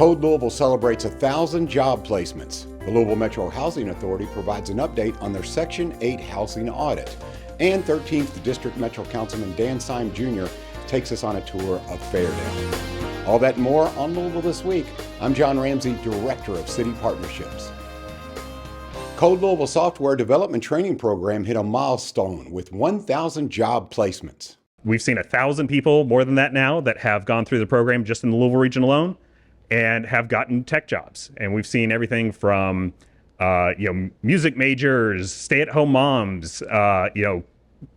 Code Louisville celebrates 1,000 job placements. The Louisville Metro Housing Authority provides an update on their Section 8 housing audit. And 13th District Metro Councilman Dan Syme Jr. takes us on a tour of Fairdown. All that and more on Louisville This Week. I'm John Ramsey, Director of City Partnerships. Code Louisville Software Development Training Program hit a milestone with 1,000 job placements. We've seen 1,000 people, more than that now, that have gone through the program just in the Louisville region alone and have gotten tech jobs. And we've seen everything from music majors, stay-at-home moms,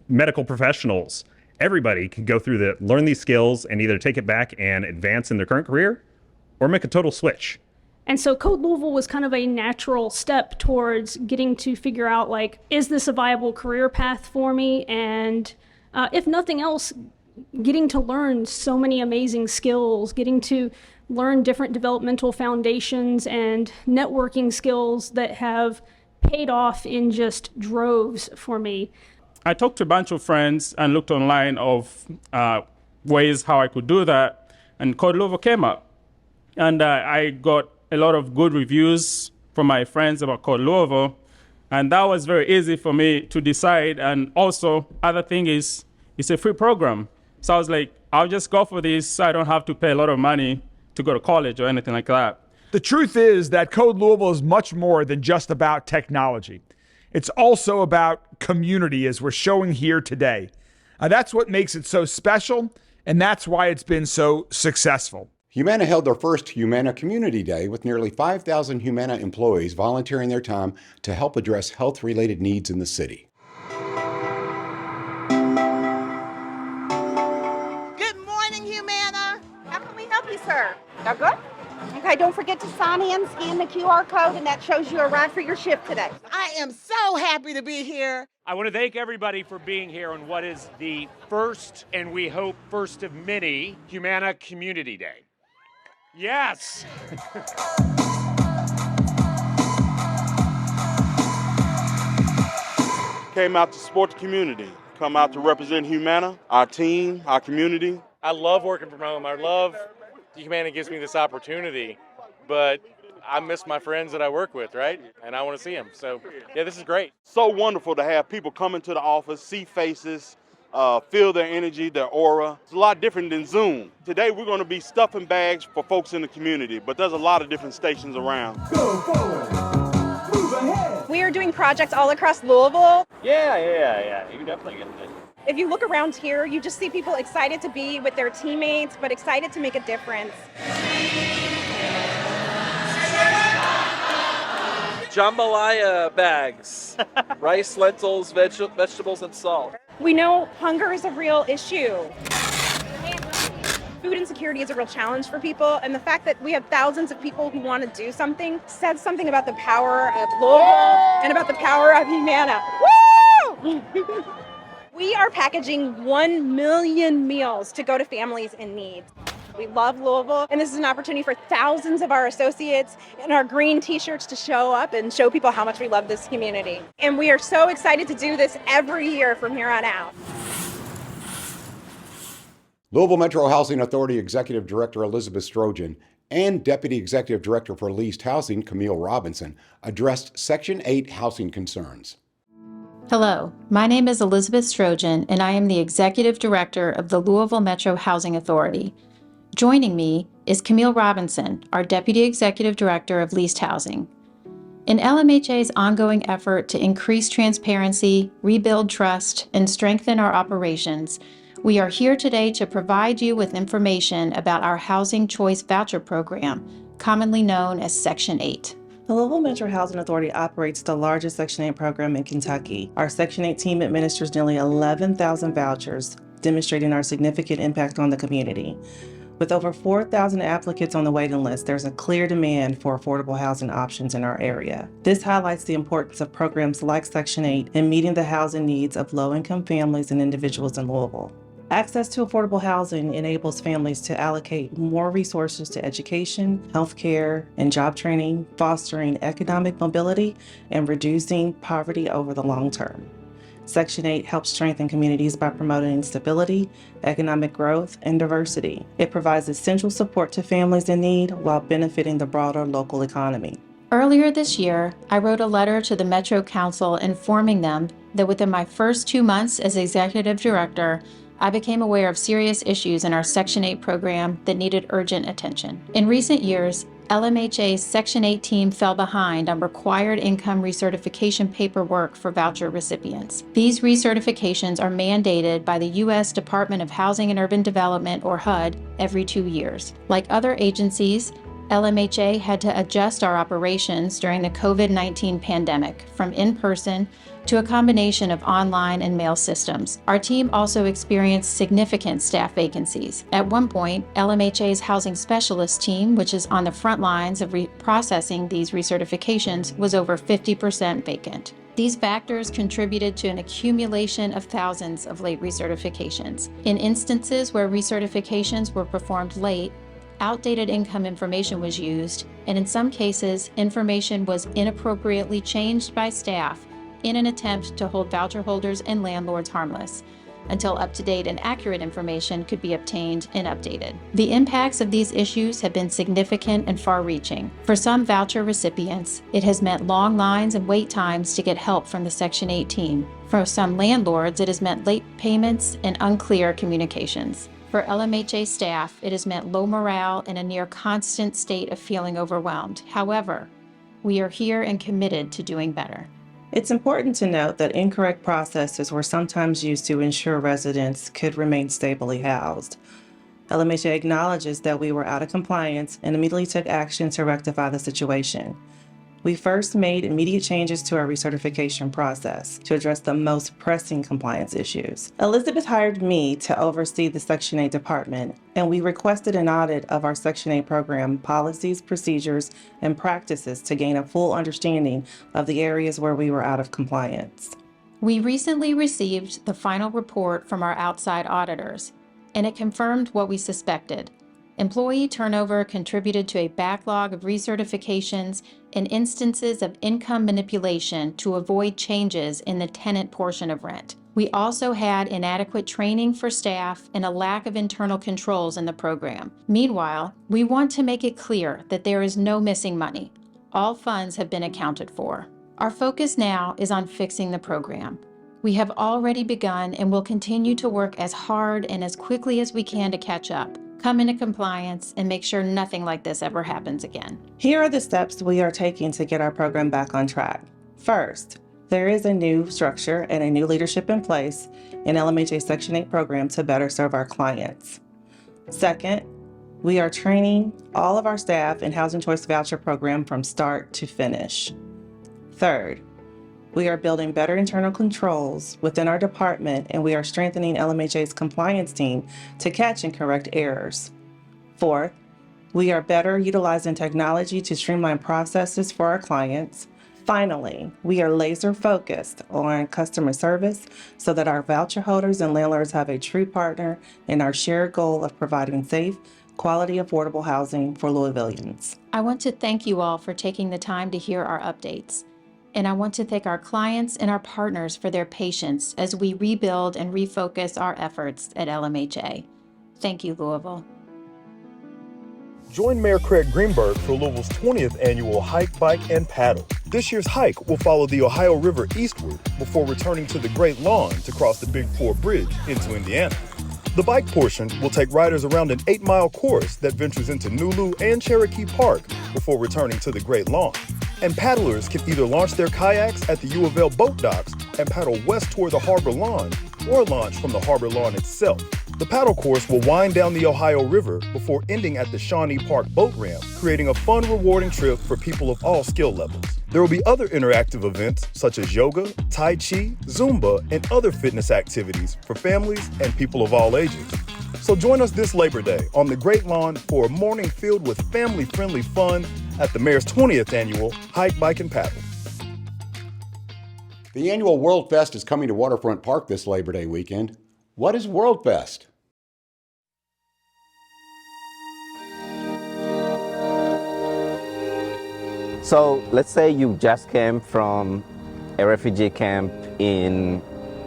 medical professionals. Everybody can go through learn these skills and either take it back and advance in their current career or make a total switch. And so Code Louisville was kind of a natural step towards getting to figure out, is this a viable career path for me? And if nothing else, getting to learn so many amazing skills, getting to learn different developmental foundations and networking skills that have paid off in just droves for me. I talked to a bunch of friends and looked online of ways how I could do that, and Code Louisville came up. And I got a lot of good reviews from my friends about Code Louisville, and that was very easy for me to decide. And also, other thing is, it's a free program. So I was like, I'll just go for this so I don't have to pay a lot of money to go to college or anything like that. The truth is that Code Louisville is much more than just about technology. It's also about community, as we're showing here today. That's what makes it so special, and that's why it's been so successful. Humana held their first Humana Community Day with nearly 5,000 Humana employees volunteering their time to help address health-related needs in the city. Good morning, Humana. How can we help you, sir? Y'all good? Okay, don't forget to sign in, scan the QR code, and that shows you arrived for your shift today. I am so happy to be here. I want to thank everybody for being here on what is the first, and we hope first of many, Humana Community Day. Yes! Came out to support the community, come out to represent Humana, our team, our community. I love working from home. I love Humana gives me this opportunity, but I miss my friends that I work with, right? And I want to see them. So, yeah, this is great. So wonderful to have people come into the office, see faces, feel their energy, their aura. It's a lot different than Zoom. Today, we're going to be stuffing bags for folks in the community, but there's a lot of different stations around. Go forward. Move ahead. We are doing projects all across Louisville. Yeah. You're definitely getting it. If you look around here, you just see people excited to be with their teammates, but excited to make a difference. Jambalaya bags, rice, lentils, vegetables, and salt. We know hunger is a real issue. Food insecurity is a real challenge for people, and the fact that we have thousands of people who want to do something says something about the power of Louisville and about the power of Humana. Woo! We are packaging 1 million meals to go to families in need. We love Louisville, and this is an opportunity for thousands of our associates in our green t-shirts to show up and show people how much we love this community. And we are so excited to do this every year from here on out. Louisville Metro Housing Authority Executive Director Elizabeth Strojan and Deputy Executive Director for Leased Housing Camille Robinson addressed Section 8 housing concerns. Hello, my name is Elizabeth Strojan, and I am the Executive Director of the Louisville Metro Housing Authority. Joining me is Camille Robinson, our Deputy Executive Director of Leased Housing. In LMHA's ongoing effort to increase transparency, rebuild trust, and strengthen our operations, we are here today to provide you with information about our Housing Choice Voucher Program, commonly known as Section 8. The Louisville Metro Housing Authority operates the largest Section 8 program in Kentucky. Our Section 8 team administers nearly 11,000 vouchers, demonstrating our significant impact on the community. With over 4,000 applicants on the waiting list, there's a clear demand for affordable housing options in our area. This highlights the importance of programs like Section 8 in meeting the housing needs of low-income families and individuals in Louisville. Access to affordable housing enables families to allocate more resources to education, healthcare, and job training, fostering economic mobility and reducing poverty over the long term. Section 8 helps strengthen communities by promoting stability, economic growth, and diversity. It provides essential support to families in need while benefiting the broader local economy. Earlier this year, I wrote a letter to the Metro Council informing them that within my first 2 months as executive director, I became aware of serious issues in our Section 8 program that needed urgent attention. In recent years, LMHA's Section 8 team fell behind on required income recertification paperwork for voucher recipients. These recertifications are mandated by the U.S. Department of Housing and Urban Development, or HUD, every 2 years. Like other agencies, LMHA had to adjust our operations during the COVID-19 pandemic from in-person to a combination of online and mail systems. Our team also experienced significant staff vacancies. At one point, LMHA's housing specialist team, which is on the front lines of processing these recertifications, was over 50% vacant. These factors contributed to an accumulation of thousands of late recertifications. In instances where recertifications were performed late, outdated income information was used, and in some cases, information was inappropriately changed by staff in an attempt to hold voucher holders and landlords harmless, until up-to-date and accurate information could be obtained and updated. The impacts of these issues have been significant and far-reaching. For some voucher recipients, it has meant long lines and wait times to get help from the Section 8 team. For some landlords, it has meant late payments and unclear communications. For LMHA staff, it has meant low morale and a near constant state of feeling overwhelmed. However, we are here and committed to doing better. It's important to note that incorrect processes were sometimes used to ensure residents could remain stably housed. LMHA acknowledges that we were out of compliance and immediately took action to rectify the situation. We first made immediate changes to our recertification process to address the most pressing compliance issues. Elizabeth hired me to oversee the Section 8 department, and we requested an audit of our Section 8 program policies, procedures, and practices to gain a full understanding of the areas where we were out of compliance. We recently received the final report from our outside auditors, and it confirmed what we suspected. Employee turnover contributed to a backlog of recertifications and instances of income manipulation to avoid changes in the tenant portion of rent. We also had inadequate training for staff and a lack of internal controls in the program. Meanwhile, we want to make it clear that there is no missing money. All funds have been accounted for. Our focus now is on fixing the program. We have already begun and will continue to work as hard and as quickly as we can to catch up, come into compliance, and make sure nothing like this ever happens again. Here are the steps we are taking to get our program back on track. First, there is a new structure and a new leadership in place in LMHA Section 8 program to better serve our clients. Second, we are training all of our staff in Housing Choice Voucher program from start to finish. Third, we are building better internal controls within our department, and we are strengthening LMHA's compliance team to catch and correct errors. Fourth, we are better utilizing technology to streamline processes for our clients. Finally, we are laser focused on customer service so that our voucher holders and landlords have a true partner in our shared goal of providing safe, quality, affordable housing for Louisvillians. I want to thank you all for taking the time to hear our updates. And I want to thank our clients and our partners for their patience as we rebuild and refocus our efforts at LMHA. Thank you, Louisville. Join Mayor Craig Greenberg for Louisville's 20th annual Hike, Bike, and Paddle. This year's hike will follow the Ohio River eastward before returning to the Great Lawn to cross the Big Four Bridge into Indiana. The bike portion will take riders around an 8-mile course that ventures into Nulu and Cherokee Park before returning to the Great Lawn. And paddlers can either launch their kayaks at the U of L boat docks and paddle west toward the harbor lawn, or launch from the harbor lawn itself. The paddle course will wind down the Ohio River before ending at the Shawnee Park boat ramp, creating a fun, rewarding trip for people of all skill levels. There will be other interactive events such as yoga, tai chi, Zumba, and other fitness activities for families and people of all ages. So join us this Labor Day on the Great Lawn for a morning filled with family-friendly fun at the Mayor's 20th annual Hike, Bike, and Paddle. The annual Worldfest is coming to Waterfront Park this Labor Day weekend. What is Worldfest? So let's say you just came from a refugee camp in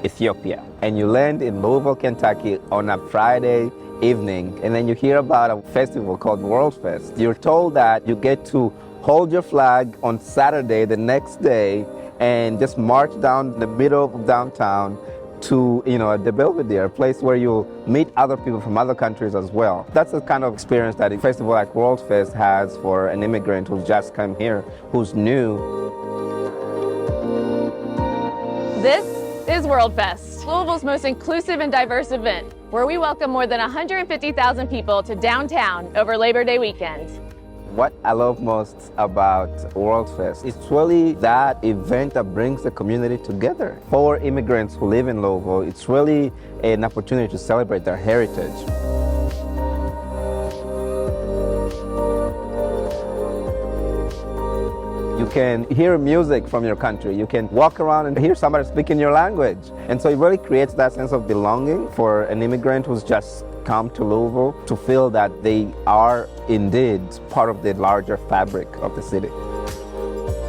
Ethiopia. And you land in Louisville, Kentucky on a Friday evening, and then you hear about a festival called Worldfest. You're told that you get to hold your flag on Saturday, the next day, and just march down the middle of downtown to, the Belvedere, a place where you'll meet other people from other countries as well. That's the kind of experience that a festival like Worldfest has for an immigrant who's just come here, who's new. This is Worldfest, Louisville's most inclusive and diverse event, where we welcome more than 150,000 people to downtown over Labor Day weekend. What I love most about Worldfest is really that event that brings the community together. For immigrants who live in Louisville, it's really an opportunity to celebrate their heritage. You can hear music from your country. You can walk around and hear somebody speaking your language. And so it really creates that sense of belonging for an immigrant who's just come to Louisville to feel that they are indeed part of the larger fabric of the city.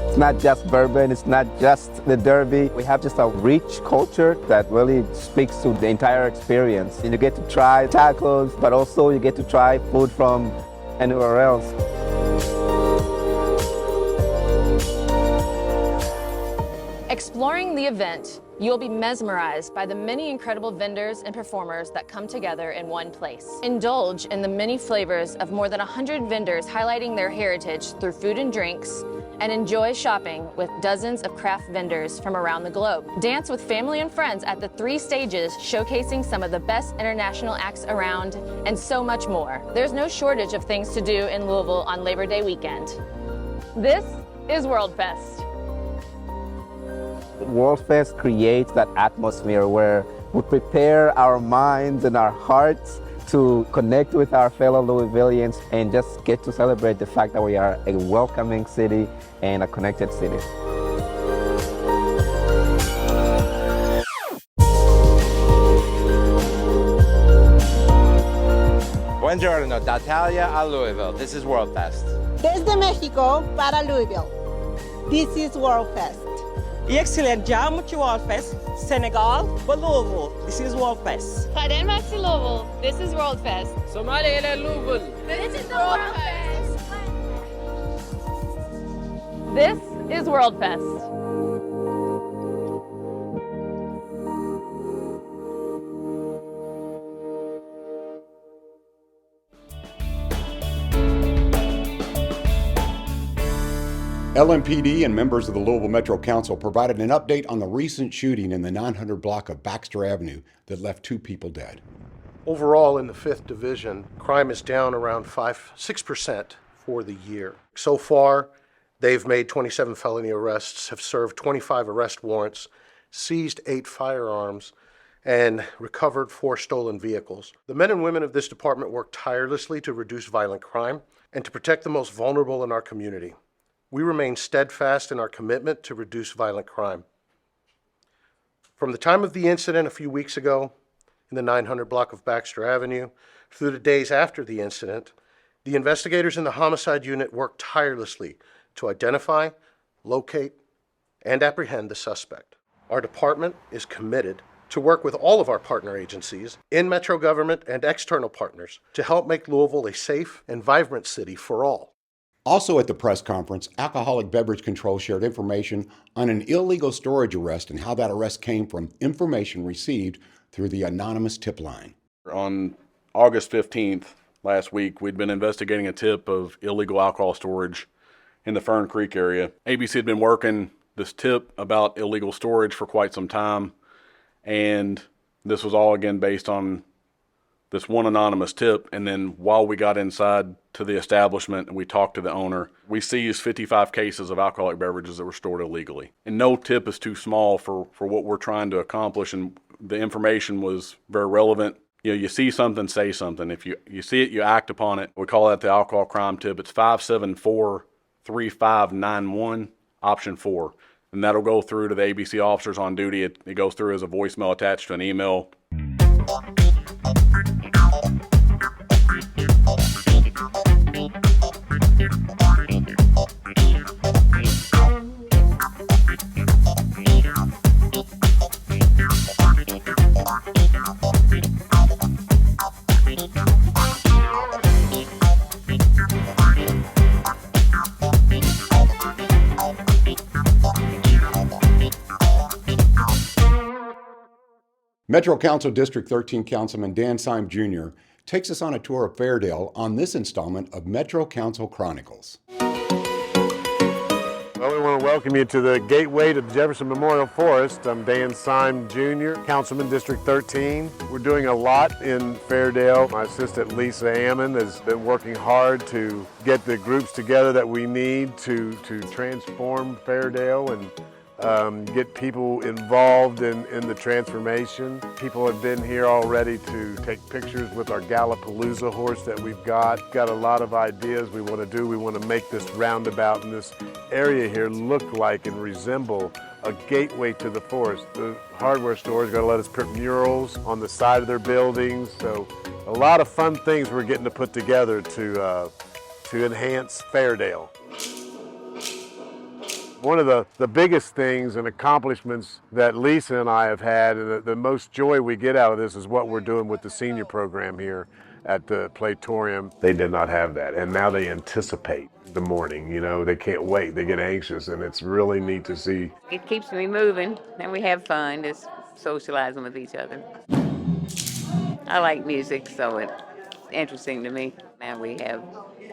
It's not just bourbon, it's not just the Derby. We have just a rich culture that really speaks to the entire experience. And you get to try tacos, but also you get to try food from anywhere else. Exploring the event, you'll be mesmerized by the many incredible vendors and performers that come together in one place. Indulge in the many flavors of more than 100 vendors highlighting their heritage through food and drinks, and enjoy shopping with dozens of craft vendors from around the globe. Dance with family and friends at the 3 stages showcasing some of the best international acts around, and so much more. There's no shortage of things to do in Louisville on Labor Day weekend. This is Worldfest. Worldfest creates that atmosphere where we prepare our minds and our hearts to connect with our fellow Louisvillians and just get to celebrate the fact that we are a welcoming city and a connected city. Buongiorno, d'Italia a Louisville. This is Worldfest. Desde Mexico para Louisville. This is Worldfest. Excellent job with Worldfest. Senegal, but Louisville. This is Worldfest. Denmark to Louisville. This is Worldfest. Somalia to Louisville. This is Worldfest. This is Worldfest. LMPD and members of the Louisville Metro Council provided an update on the recent shooting in the 900 block of Baxter Avenue that left 2 people dead. Overall, in the 5th Division, crime is down around 6% for the year. So far, they've made 27 felony arrests, have served 25 arrest warrants, seized 8 firearms, and recovered 4 stolen vehicles. The men and women of this department work tirelessly to reduce violent crime and to protect the most vulnerable in our community. We remain steadfast in our commitment to reduce violent crime. From the time of the incident a few weeks ago in the 900 block of Baxter Avenue through the days after the incident, the investigators in the homicide unit worked tirelessly to identify, locate, and apprehend the suspect. Our department is committed to work with all of our partner agencies in Metro government and external partners to help make Louisville a safe and vibrant city for all. Also at the press conference, Alcoholic Beverage Control shared information on an illegal storage arrest and how that arrest came from information received through the anonymous tip line. On August 15th, last week, we'd been investigating a tip of illegal alcohol storage in the Fern Creek area. ABC had been working this tip about illegal storage for quite some time, and this was all again based on this one anonymous tip. And then while we got inside to the establishment and we talked to the owner, we seized 55 cases of alcoholic beverages that were stored illegally. And no tip is too small for what we're trying to accomplish, and the information was very relevant. You know, you see something, say something. If you see it, you act upon it. We call that the alcohol crime tip. It's 574-3591, option 4. And that'll go through to the ABC officers on duty. It goes through as a voicemail attached to an email. Metro Council District 13 Councilman Dan Syme Jr. takes us on a tour of Fairdale on this installment of Metro Council Chronicles. Well, we want to welcome you to the gateway to the Jefferson Memorial Forest. I'm Dan Syme Jr., Councilman District 13. We're doing a lot in Fairdale. My assistant Lisa Ammon has been working hard to get the groups together that we need to transform Fairdale and get people involved in the transformation. People have been here already to take pictures with our Gallapalooza horse that we've got. Got a lot of ideas we want to do. We want to make this roundabout in this area here look like and resemble a gateway to the forest. The hardware store is going to let us put murals on the side of their buildings. So a lot of fun things we're getting to put together to enhance Fairdale. One of the biggest things and accomplishments that Lisa and I have had, and the most joy we get out of this, is what we're doing with the senior program here at the Platorium. They did not have that, and now they anticipate the morning. You know, they can't wait. They get anxious, and it's really neat to see. It keeps me moving, and we have fun just socializing with each other. I like music, so it's interesting to me. Now we have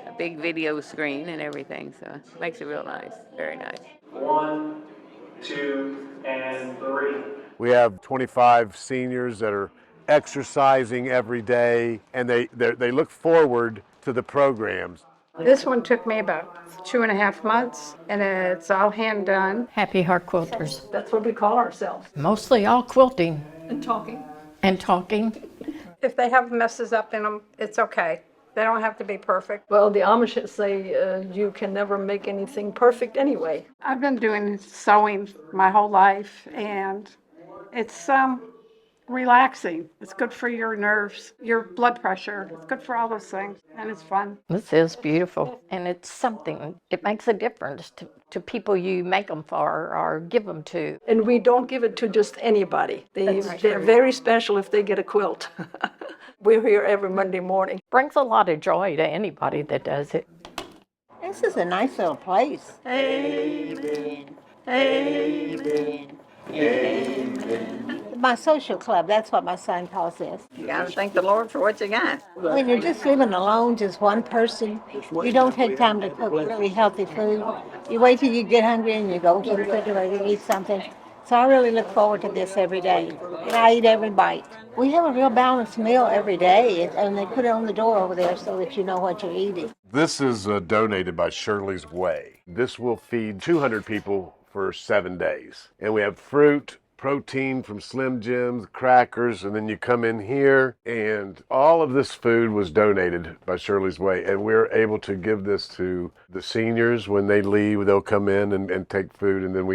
a big video screen and everything, so it makes it real nice, very nice. 1, 2, and 3. We have 25 seniors that are exercising every day, and they look forward to the programs. This one took me about 2.5 months, and it's all hand done. Happy Heart Quilters. That's what we call ourselves. Mostly all quilting And talking. and talking. If they have messes up in them, it's okay. They don't have to be perfect. Well, the Amish say you can never make anything perfect anyway. I've been doing sewing my whole life, and it's relaxing. It's good for your nerves, your blood pressure. It's good for all those things, and it's fun. This is beautiful, and it's something. It makes a difference to people you make them for or give them to. And we don't give it to just anybody. They're true. very special if they get a quilt. We're here every Monday morning. Brings a lot of joy to anybody that does it. This is a nice little place. Amen. Amen. Amen. My social club, that's what my son calls this. You got to thank the Lord for what you got. When you're just living alone, just one person, you don't take time to cook really healthy food. You wait till you get hungry and you go to the refrigerator and eat something. So I really look forward to this every day, and I eat every bite. We have a real balanced meal every day, and they put it on the door over there so that you know what you're eating. This is donated by Shirley's Way. This will feed 200 people for 7 days. And we have fruit, protein from Slim Jims, crackers, and then you come in here, and all of this food was donated by Shirley's Way, and we're able to give this to the seniors when they leave. They'll come in and take food, and then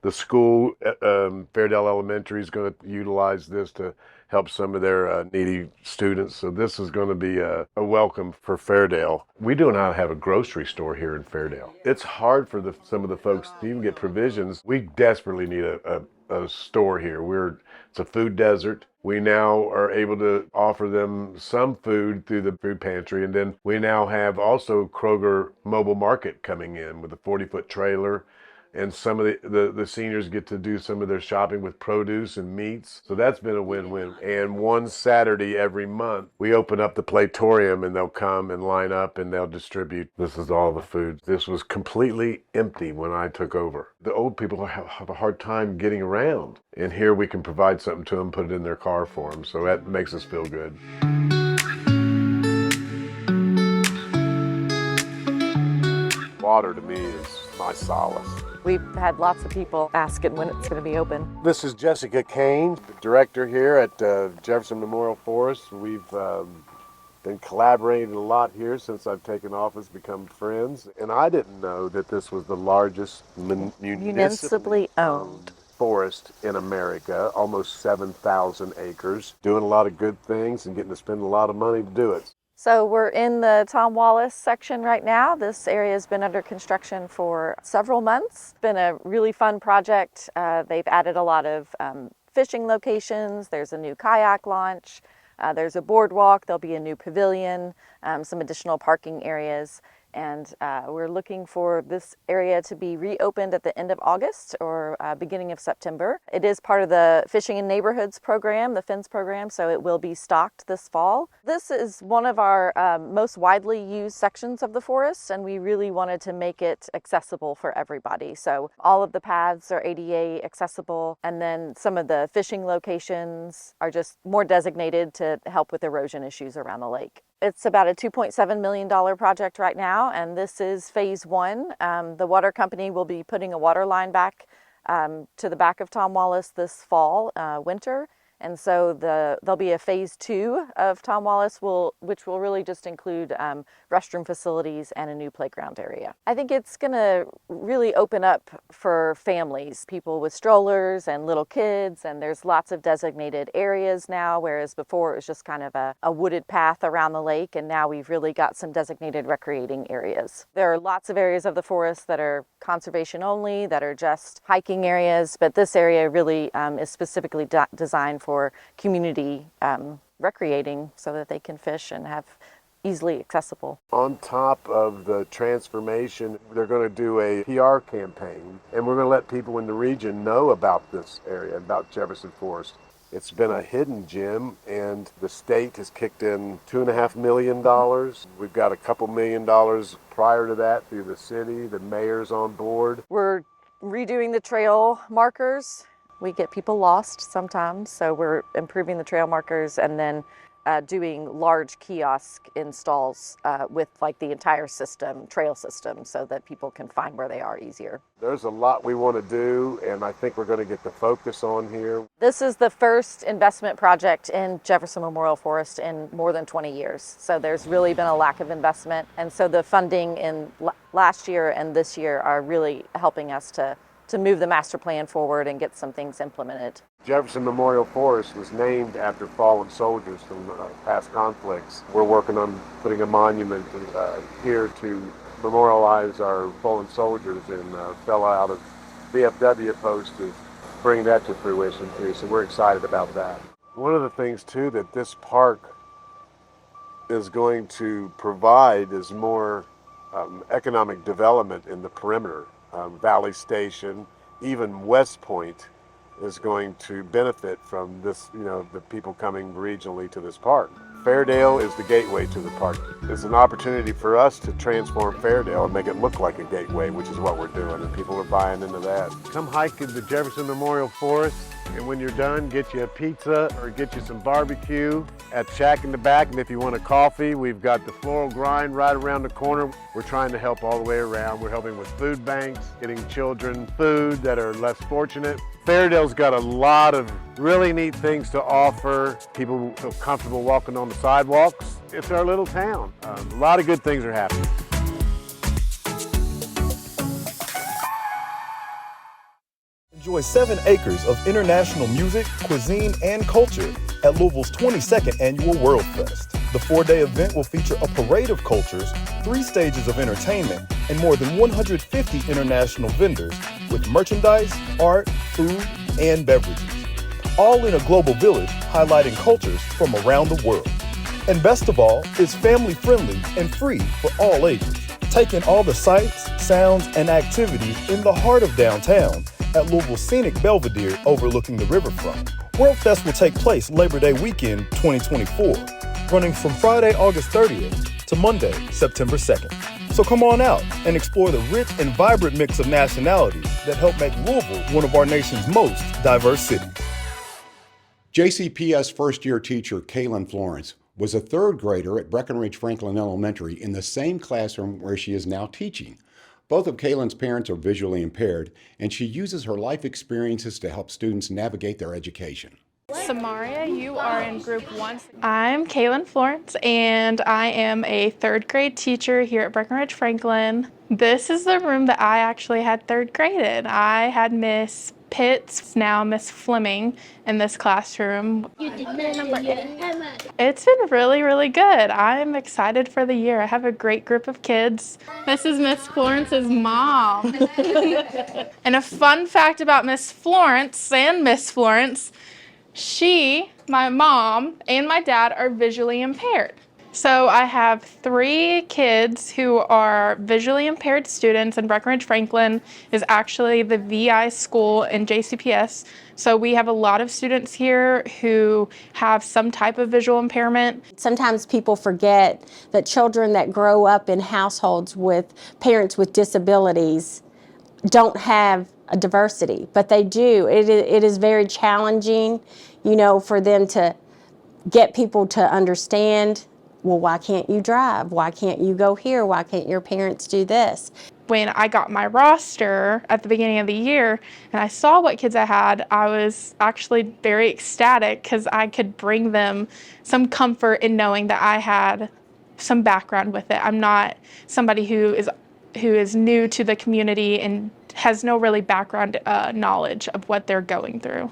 the school, Fairdale Elementary, is going to utilize this to help some of their needy students. So this is going to be a welcome for Fairdale. We do not have a grocery store here in Fairdale. It's hard for some of the folks to even get provisions. We desperately need a store here. It's a food desert. We now are able to offer them some food through the food pantry, and then we now have also Kroger Mobile Market coming in with a 40-foot trailer, and some of the seniors get to do some of their shopping with produce and meats. So that's been a win-win. And one Saturday every month, we open up the Platorium, and they'll come and line up and they'll distribute. This is all the food. This was completely empty when I took over. The old people have a hard time getting around. And here we can provide something to them, put it in their car for them. So that makes us feel good. Water to me is my solace. We've had lots of people asking when it's going to be open. This is Jessica Kane, the director here at Jefferson Memorial Forest. We've been collaborating a lot here since I've taken office, become friends. And I didn't know that this was the largest municipally owned forest in America, almost 7,000 acres, doing a lot of good things and getting to spend a lot of money to do it. So we're in the Tom Wallace section right now. This area has been under construction for several months. It's been a really fun project. They've added a lot of fishing locations. There's a new kayak launch. There's a boardwalk. There'll be a new pavilion, some additional parking areas. And we're looking for this area to be reopened at the end of August or beginning of September. It is part of the Fishing in Neighborhoods program, the FINS program, so it will be stocked this fall. This is one of our most widely used sections of the forest, and we really wanted to make it accessible for everybody. So all of the paths are ADA accessible, and then some of the fishing locations are just more designated to help with erosion issues around the lake. It's about a $2.7 million project right now, and this is phase one. The water company will be putting a water line back to the back of Tom Wallace this fall, winter. And so there'll be a phase two of Tom Wallace, which will really just include restroom facilities and a new playground area. I think it's going to really open up for families, people with strollers and little kids, and there's lots of designated areas now, whereas before it was just kind of a wooded path around the lake, and now we've really got some designated recreating areas. There are lots of areas of the forest that are conservation only, that are just hiking areas, but this area really is specifically designed for community recreating so that they can fish and have easily accessible. On top of the transformation, they're going to do a PR campaign, and we're going to let people in the region know about this area, about Jefferson Forest. It's been a hidden gem, and the state has kicked in $2.5 million. We've got a couple $1 million prior to that through the city. The mayor's on board. We're redoing the trail markers. We get people lost sometimes, so we're improving the trail markers and then doing large kiosk installs with like the entire system, trail system, so that people can find where they are easier. There's a lot we want to do, and I think we're going to get the focus on here. This is the first investment project in Jefferson Memorial Forest in more than 20 years. So there's really been a lack of investment, and so the funding in last year and this year are really helping us to move the master plan forward and get some things implemented. Jefferson Memorial Forest was named after fallen soldiers from past conflicts. We're working on putting a monument here to memorialize our fallen soldiers and fell out of VFW post to bring that to fruition too, so we're excited about that. One of the things too that this park is going to provide is more economic development in the perimeter. Valley Station, even West Point is going to benefit from this, the people coming regionally to this park. Fairdale is the gateway to the park. It's an opportunity for us to transform Fairdale and make it look like a gateway, which is what we're doing, and people are buying into that. Come hike in the Jefferson Memorial Forest, and when you're done, get you a pizza or get you some barbecue at Shack in the back. And if you want a coffee, we've got the Floral Grind right around the corner. We're trying to help all the way around. We're helping with food banks, getting children food that are less fortunate. Fairdale's got a lot of really neat things to offer. People feel comfortable walking on the sidewalks. It's our little town. A lot of good things are happening. Enjoy 7 acres of international music, cuisine, and culture at Louisville's 22nd annual Worldfest. The 4-day event will feature a parade of cultures, 3 stages of entertainment, and more than 150 international vendors with merchandise, art, food, and beverages. All in a global village highlighting cultures from around the world. And best of all, it's family friendly and free for all ages. Take in all the sights, sounds, and activities in the heart of downtown at Louisville's scenic Belvedere overlooking the riverfront. Worldfest will take place Labor Day weekend 2024, running from Friday, August 30th to Monday, September 2nd. So come on out and explore the rich and vibrant mix of nationalities that help make Louisville one of our nation's most diverse cities. JCPS first-year teacher Kaylin Florence was a 3rd grader at Breckenridge Franklin Elementary in the same classroom where she is now teaching. Both of Kaylin's parents are visually impaired, and she uses her life experiences to help students navigate their education. Samaria, you are in group 1. I'm Kaylin Florence, and I am a 3rd grade teacher here at Breckenridge Franklin. This is the room that I actually had 3rd grade in. I had Miss Pitts, now Miss Fleming, in this classroom. You did number 8. It's been really, really good. I'm excited for the year. I have a great group of kids. This is Miss Florence's mom. And a fun fact about Miss Florence and Miss Florence, my mom, and my dad are visually impaired. So I have 3 kids who are visually impaired students, and Breckenridge Franklin is actually the VI school in JCPS. So we have a lot of students here who have some type of visual impairment. Sometimes people forget that children that grow up in households with parents with disabilities don't have a diversity, but they do. It is very challenging, for them to get people to understand, well, why can't you drive? Why can't you go here? Why can't your parents do this? When I got my roster at the beginning of the year and I saw what kids I had, I was actually very ecstatic because I could bring them some comfort in knowing that I had some background with it. I'm not somebody who is new to the community and has no really background knowledge of what they're going through.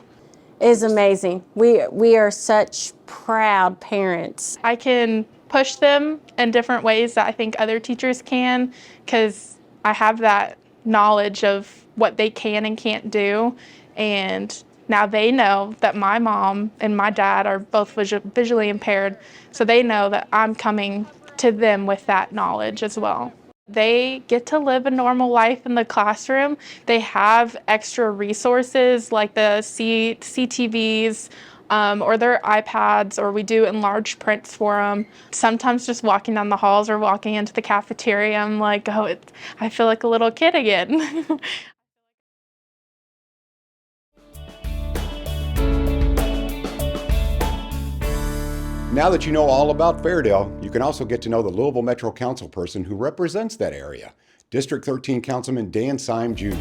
It is amazing. We are such proud parents. I can push them in different ways that I think other teachers can, because I have that knowledge of what they can and can't do. And now they know that my mom and my dad are both visually impaired, so they know that I'm coming to them with that knowledge as well. They get to live a normal life in the classroom. They have extra resources like the CTVs or their iPads, or we do enlarged prints for them. Sometimes just walking down the halls or walking into the cafeteria, I'm like, oh, I feel like a little kid again. Now that you know all about Fairdale, you can also get to know the Louisville Metro Council person who represents that area, District 13 Councilman Dan Syme Jr.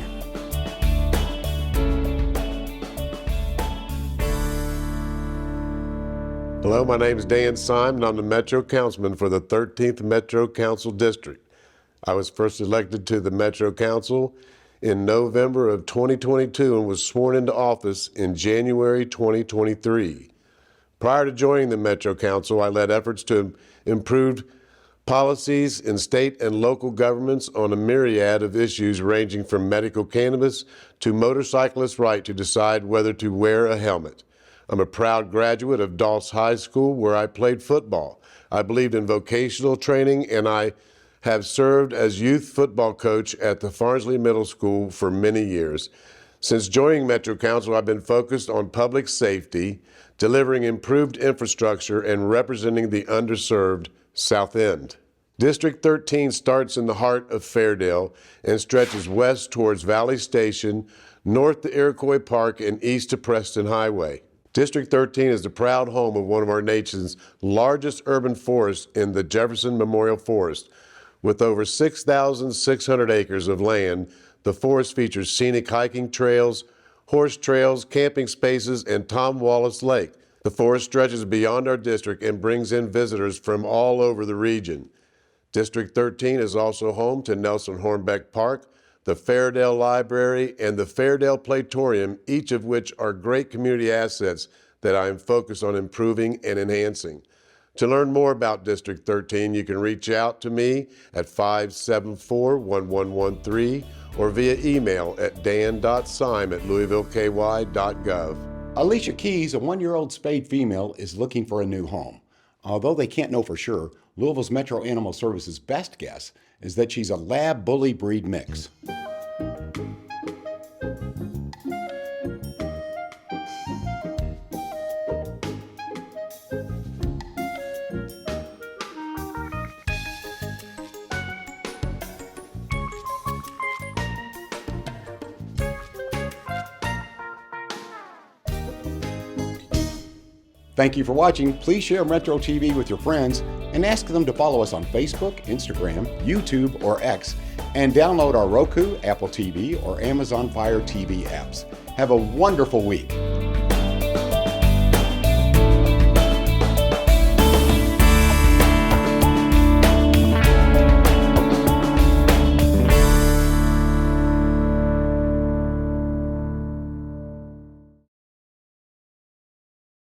Hello, my name is Dan Syme, and I'm the Metro Councilman for the 13th Metro Council District. I was first elected to the Metro Council in November of 2022 and was sworn into office in January 2023. Prior to joining the Metro Council, I led efforts to improve policies in state and local governments on a myriad of issues ranging from medical cannabis to motorcyclists' right to decide whether to wear a helmet. I'm a proud graduate of Dawes High School, where I played football. I believed in vocational training, and I have served as youth football coach at the Farnsley Middle School for many years. Since joining Metro Council, I've been focused on public safety, delivering improved infrastructure, and representing the underserved South End. District 13 starts in the heart of Fairdale and stretches west towards Valley Station, north to Iroquois Park, and east to Preston Highway. District 13 is the proud home of one of our nation's largest urban forests in the Jefferson Memorial Forest. With over 6,600 acres of land, the forest features scenic hiking trails, horse trails, camping spaces, and Tom Wallace Lake. The forest stretches beyond our district and brings in visitors from all over the region. District 13 is also home to Nelson Hornbeck Park, the Fairdale Library, and the Fairdale Platorium, each of which are great community assets that I am focused on improving and enhancing. To learn more about District 13, you can reach out to me at 574-1113 or via email at dan.syme@louisvilleky.gov. Alicia Keys, a 1-year-old spayed female, is looking for a new home. Although they can't know for sure, Louisville's Metro Animal Service's best guess is that she's a lab bully breed mix. Thank you for watching. Please share Metro TV with your friends and ask them to follow us on Facebook, Instagram, YouTube, or X, and download our Roku, Apple TV, or Amazon Fire TV apps. Have a wonderful week.